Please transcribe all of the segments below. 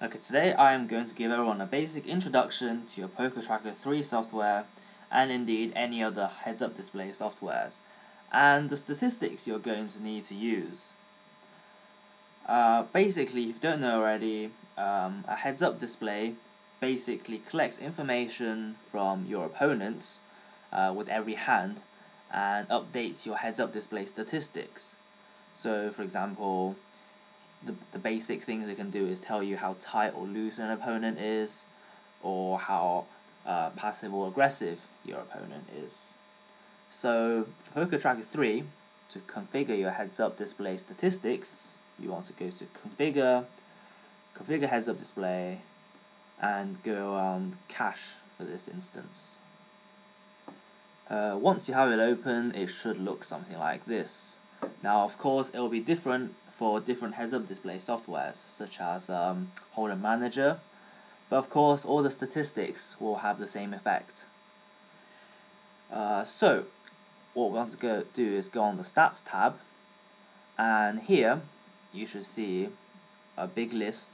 Okay, today I am going to give everyone a basic introduction to your Poker Tracker 3 software and indeed any other heads-up display softwares and the statistics you're going to need to use. Basically, if you don't know already, a heads-up display basically collects information from your opponents with every hand and updates your heads-up display statistics. So, for example, the basic things it can do is tell you how tight or loose an opponent is, or how passive or aggressive your opponent is. So for Poker Tracker 3, to configure your heads-up display statistics, you want to go to configure heads-up display, and go around cache for this instance. Once you have it open, it should look something like this. Now, of course, it will be different for different heads-up display softwares, such as Hold'em Manager, but of course, all the statistics will have the same effect. So, what we want to do is go on the Stats tab, and here you should see a big list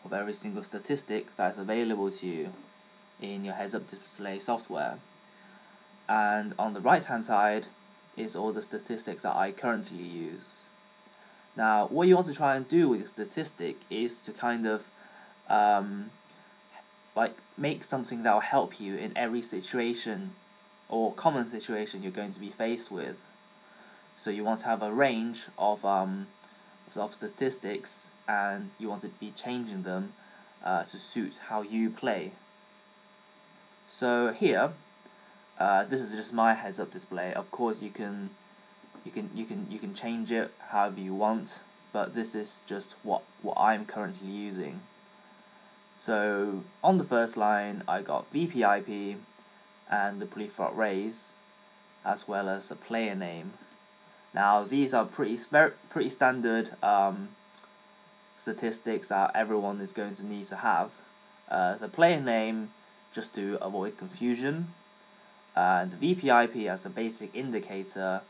of every single statistic that is available to you in your heads-up display software. And on the right-hand side is all the statistics that I currently use. Now, what you want to try and do with the statistic is to kind of make something that will help you in every situation or common situation you're going to be faced with. So you want to have a range of statistics, and you want to be changing them to suit how you play. So here, this is just my heads-up display. Of course, you can change it however you want, but this is just what I'm currently using. So on the first line, I got VPIP and the pre-flop raise, as well as the player name. Now these are pretty standard statistics that everyone is going to need to have. The player name, just to avoid confusion, and the VPIP as a basic indicator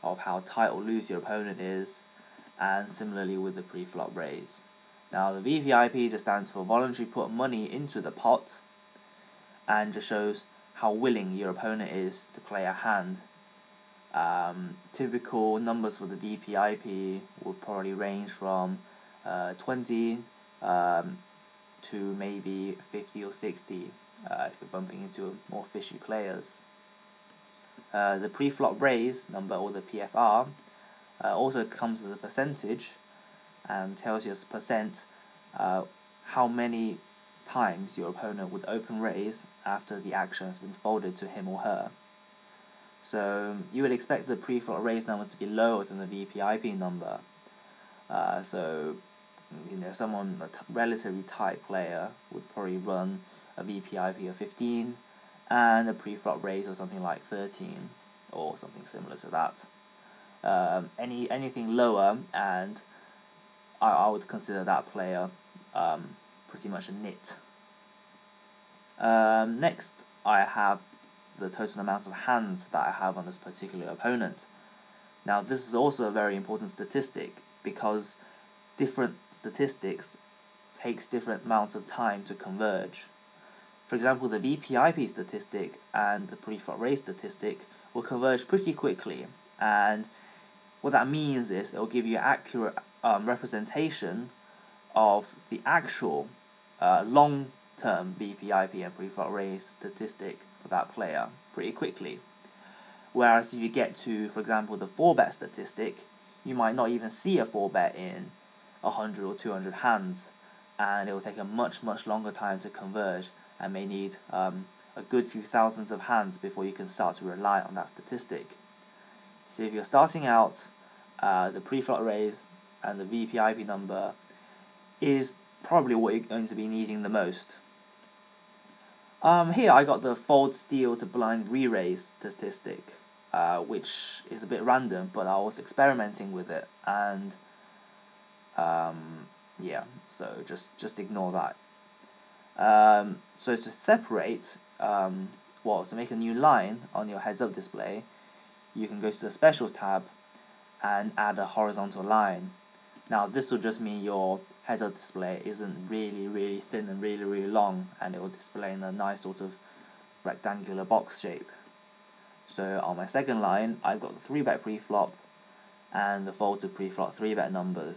of how tight or loose your opponent is, and similarly with the pre-flop raise. Now the VPIP just stands for voluntary put money into the pot, and just shows how willing your opponent is to play a hand. Typical numbers for the VPIP would probably range from 20 to maybe 50 or 60 if you're bumping into more fishy players. The pre-flop raise number, or the PFR, also comes as a percentage and tells you as a percent how many times your opponent would open raise after the action has been folded to him or her. So you would expect the pre-flop raise number to be lower than the VPIP number. So someone, a relatively tight player, would probably run a VPIP of 15 and a pre-flop raise of something like 13 or something similar to that. Anything lower, and I would consider that player pretty much a nit. Next, I have the total amount of hands that I have on this particular opponent. Now this is also a very important statistic, because different statistics takes different amounts of time to converge. For example, the VPIP statistic and the pre-flop raise statistic will converge pretty quickly, and what that means is it will give you accurate representation of the actual long-term VPIP and pre-flop raise statistic for that player pretty quickly. Whereas if you get to, for example, the 4-bet statistic, you might not even see a 4-bet in 100 or 200 hands, and it will take a much longer time to converge, and may need a good few thousands of hands before you can start to rely on that statistic. So if you're starting out, the pre-flop raise and the VPIP number is probably what you're going to be needing the most. Here I got the fold steal to blind re-raise statistic, which is a bit random, but I was experimenting with it, and yeah, so just ignore that. So to separate, to make a new line on your heads-up display, you can go to the Specials tab and add a horizontal line. Now this will just mean your heads-up display isn't really thin and really long, and it will display in a nice sort of rectangular box shape. So on my second line, I've got the 3-bet preflop and the fold to preflop 3-bet numbers,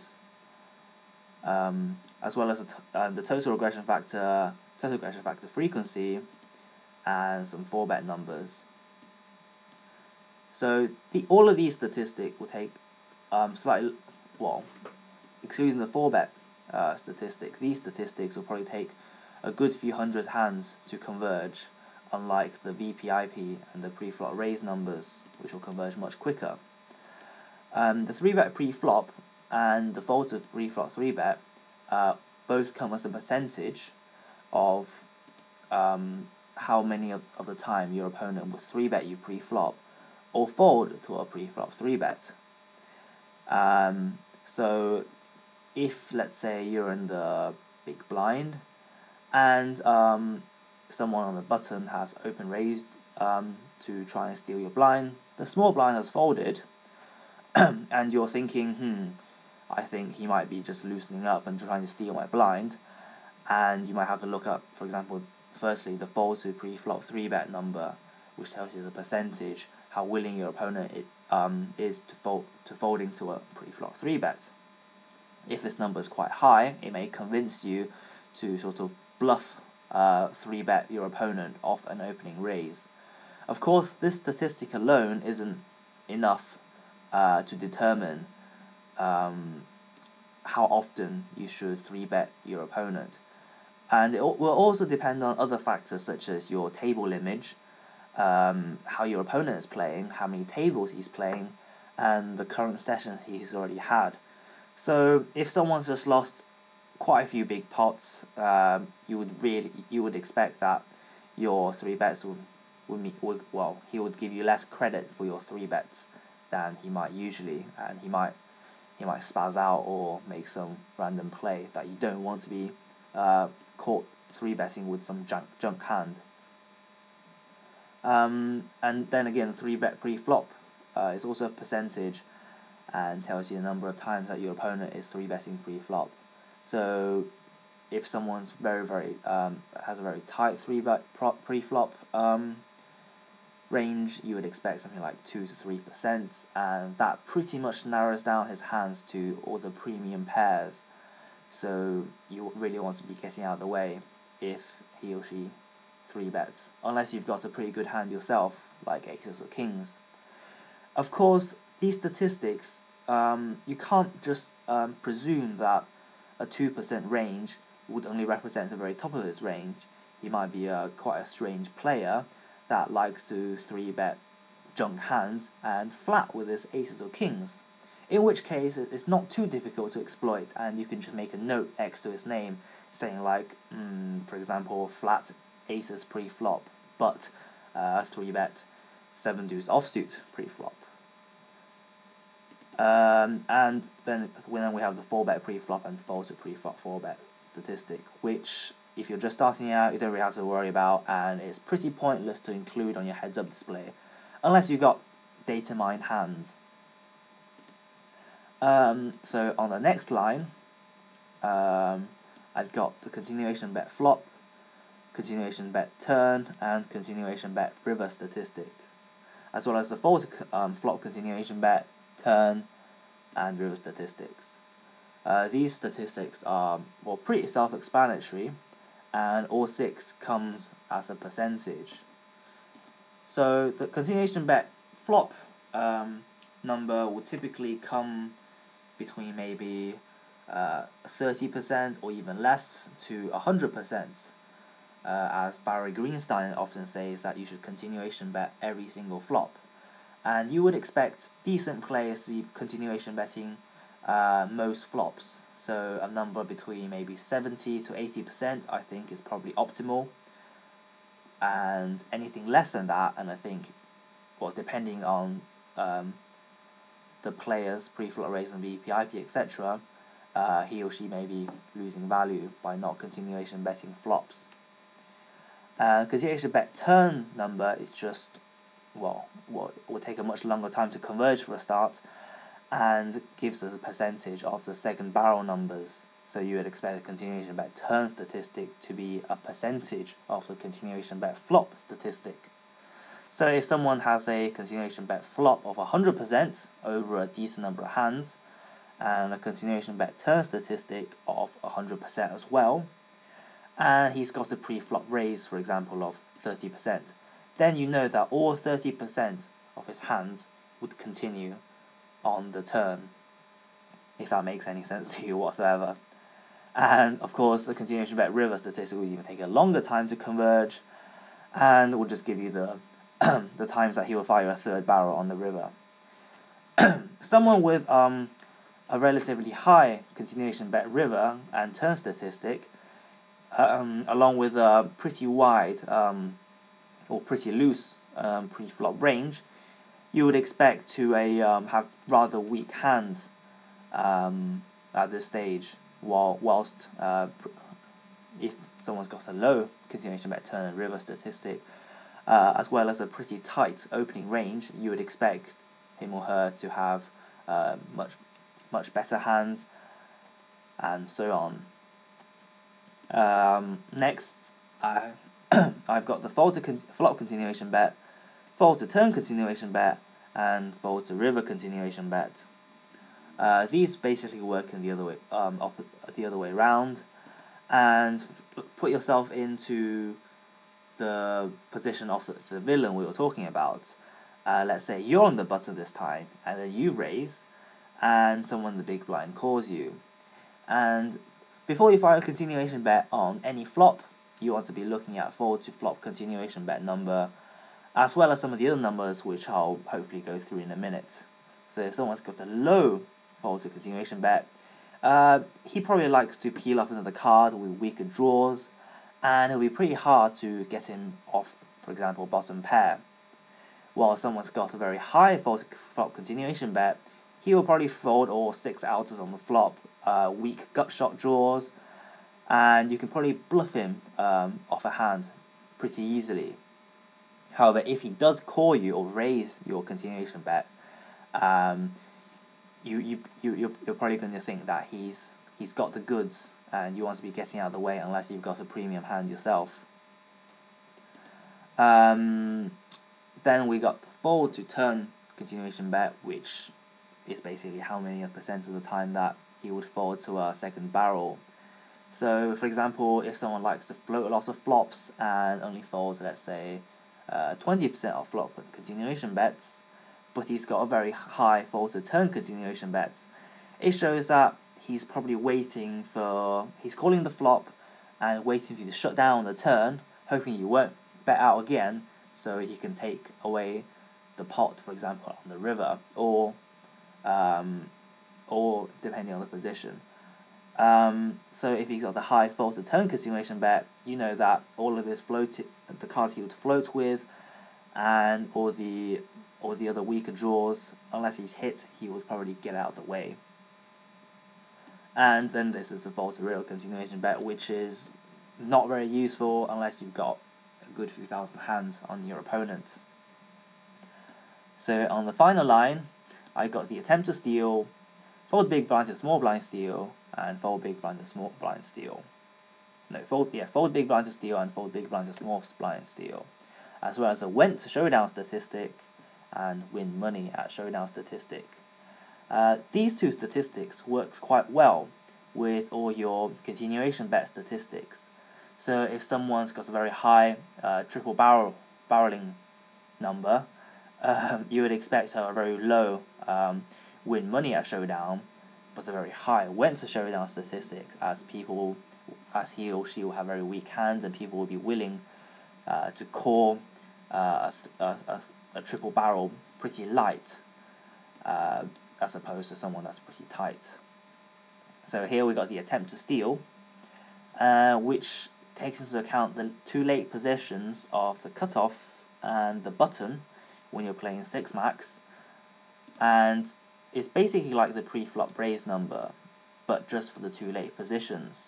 as well as the total regression factor frequency, and some 4-bet numbers. So all of these statistics will take excluding the 4-bet statistic, these statistics will probably take a good few hundred hands to converge, unlike the VPIP and the preflop raise numbers, which will converge much quicker. The 3-bet preflop and the fold to preflop 3-bet both come as a percentage of how many of the time your opponent will 3-bet you preflop or fold to a preflop 3-bet. So if, let's say, you're in the big blind and someone on the button has open raised to try and steal your blind, the small blind has folded, and you're thinking, I think he might be just loosening up and trying to steal my blind, and you might have to look up, for example, firstly, the fold to preflop 3-bet number, which tells you the percentage, how willing your opponent is to folding to a preflop 3-bet. If this number is quite high, it may convince you to sort of bluff 3-bet your opponent off an opening raise. Of course, this statistic alone isn't enough to determine how often you should 3-bet your opponent. And it will also depend on other factors such as your table image, how your opponent is playing, how many tables he's playing, and the current sessions he's already had. So if someone's just lost quite a few big pots, you would expect that your 3-bets he would give you less credit for your 3-bets than he might usually, and he might spaz out or make some random play that you don't want to be caught 3-betting with some junk hand. And then again, 3-bet pre-flop is also a percentage and tells you the number of times that your opponent is 3-betting pre-flop. So if someone's has a very tight 3-bet pre-flop range, you would expect something like 2 to 3%, and that pretty much narrows down his hands to all the premium pairs. So you really want to be getting out of the way if he or she 3-bets, unless you've got a pretty good hand yourself, like aces or kings. Of course, these statistics, you can't just presume that a 2% range would only represent the very top of his range. He might be quite a strange player that likes to 3-bet junk hands and flat with his aces or kings, in which case it's not too difficult to exploit, and you can just make a note next to his name saying like, for example, flat aces pre-flop, but 3-bet 7 deuce offsuit pre-flop. And then we have the 4-bet pre-flop and fold to pre-flop 4-bet statistic, which if you're just starting out, you don't really have to worry about, and it's pretty pointless to include on your heads-up display unless you've got data mined hands. So on the next line, I've got the continuation bet flop, continuation bet turn, and continuation bet river statistic, as well as the fold flop continuation bet, turn, and river statistics. These statistics are pretty self-explanatory, and all 6 comes as a percentage. So the continuation bet flop number will typically come between maybe 30% or even less to 100%. As Barry Greenstein often says that you should continuation bet every single flop. And you would expect decent players to be continuation betting most flops. So a number between maybe 70 to 80% I think is probably optimal. And anything less than that, and I think, depending on the player's pre-flop raise and VPIP, etc., he or she may be losing value by not continuation betting flops. Continuation bet turn number is just, will take a much longer time to converge for a start, and gives us a percentage of the second barrel numbers. So you would expect the continuation bet turn statistic to be a percentage of the continuation bet flop statistic. So if someone has a continuation bet flop of 100% over a decent number of hands, and a continuation bet turn statistic of 100% as well, and he's got a pre-flop raise, for example, of 30%, then you know that all 30% of his hands would continue on the turn, if that makes any sense to you whatsoever. And of course, the continuation bet river statistic will even take a longer time to converge, and will just give you the the times that he will fire a third barrel on the river. Someone with a relatively high continuation bet river and turn statistic, along with a pretty wide or pretty loose pre-flop range, you would expect to have rather weak hands at this stage, whilst if someone's got a low continuation bet turn and river statistic, as well as a pretty tight opening range, you would expect him or her to have much better hands, and so on. Next, I've got the fold to flop continuation bet, fold to turn continuation bet, and fold to river continuation bet. These basically work in the other way around, and put yourself into the position of the villain we were talking about. Let's say you're on the button this time, and then you raise, and someone in the big blind calls you. And before you fire a continuation bet on any flop, you want to be looking at fold to flop continuation bet number, as well as some of the other numbers which I'll hopefully go through in a minute. So if someone's got a low fold to continuation bet, he probably likes to peel off another card with weaker draws, and it'll be pretty hard to get him off, for example, bottom pair. While someone's got a very high fold to flop continuation bet, he will probably fold all 6 outers on the flop, weak gut shot draws, and you can probably bluff him off a hand pretty easily. However, if he does call you or raise your continuation bet, you're probably going to think that he's got the goods, and you want to be getting out of the way unless you've got a premium hand yourself. Then we got the fold to turn continuation bet, which is basically how many percent of the time that he would fold to a second barrel. So, for example, if someone likes to float a lot of flops and only folds, let's say, 20% of flop continuation bets, but he's got a very high fold to turn continuation bets, it shows that he's probably he's calling the flop and waiting for you to shut down the turn, hoping you won't bet out again, so he can take away the pot, for example, on the river, or depending on the position. So if he's got the high fold to turn continuation bet, you know that all of his the cards he would float with, and all the other weaker draws, unless he's hit, he would probably get out of the way. And then this is the fold to river continuation bet, which is not very useful unless you've got a good few thousand hands on your opponent. So on the final line, I got the attempt to steal, fold big blind to small blind steal, and fold big blind to small blind steal. Fold big blind to steal and fold big blind to small blind steal, as well as a went to showdown statistic and win money at showdown statistic. These two statistics works quite well with all your continuation bet statistics. So if someone's got a very high triple barreling number, you would expect a very low win money at showdown, but a very high went to showdown statistic, as he or she will have very weak hands, and people will be willing to call a triple barrel pretty light, as opposed to someone that's pretty tight. So here we got the attempt to steal, which takes into account the 2 late positions of the cutoff and the button when you're playing 6 max, and it's basically like the pre-flop raise number, but just for the 2 late positions.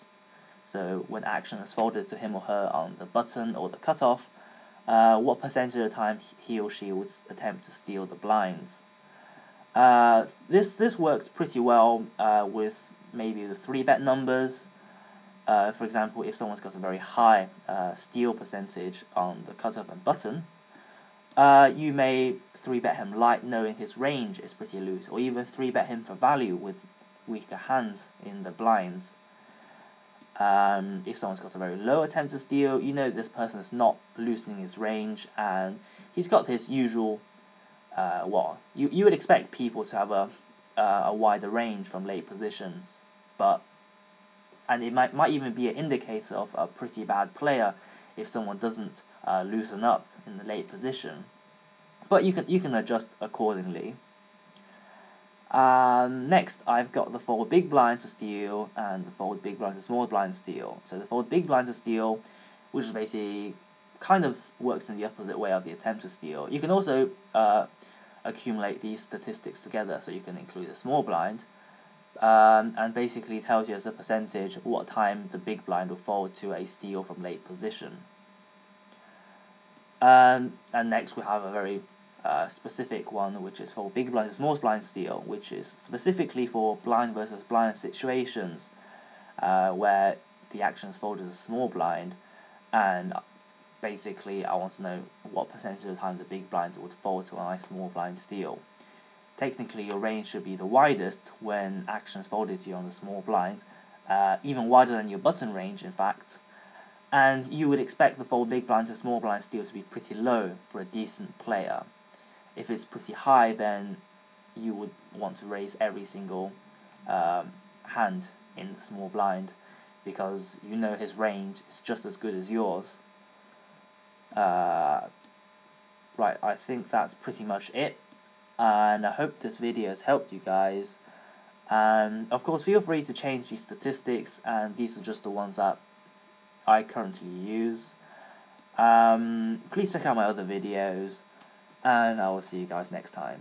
So when action is folded to him or her on the button or the cutoff, what percentage of the time he or she would attempt to steal the blinds. This works pretty well with maybe the 3-bet numbers. For example, if someone's got a very high steal percentage on the cutoff and button, you may 3-bet him light knowing his range is pretty loose, or even 3-bet him for value with weaker hands in the blinds. If someone's got a very low attempt to steal, you know this person is not loosening his range, and he's got his usual, you would expect people to have a wider range from late positions, and it might even be an indicator of a pretty bad player if someone doesn't loosen up in the late position. But you can adjust accordingly. Next, I've got the fold big blind to steal and the fold big blind to small blind steal. So the fold big blind to steal, which is basically kind of works in the opposite way of the attempt to steal. You can also accumulate these statistics together, so you can include a small blind, and basically tells you as a percentage what time the big blind will fold to a steal from late position. And next we have a very specific one, which is for big blind to small blind steal, which is specifically for blind versus blind situations, where the action is folded as a small blind, and basically I want to know what percentage of the time the big blind would fold to a small blind steal. Technically, your range should be the widest when action is folded to you on the small blind, even wider than your button range, in fact. And you would expect the fold big blind to small blind steal to be pretty low for a decent player. If it's pretty high, then you would want to raise every single hand in the small blind, because you know his range is just as good as yours. Right, I think that's pretty much it, and I hope this video has helped you guys. And of course, feel free to change these statistics, and these are just the ones that I currently use. Please check out my other videos, and I will see you guys next time.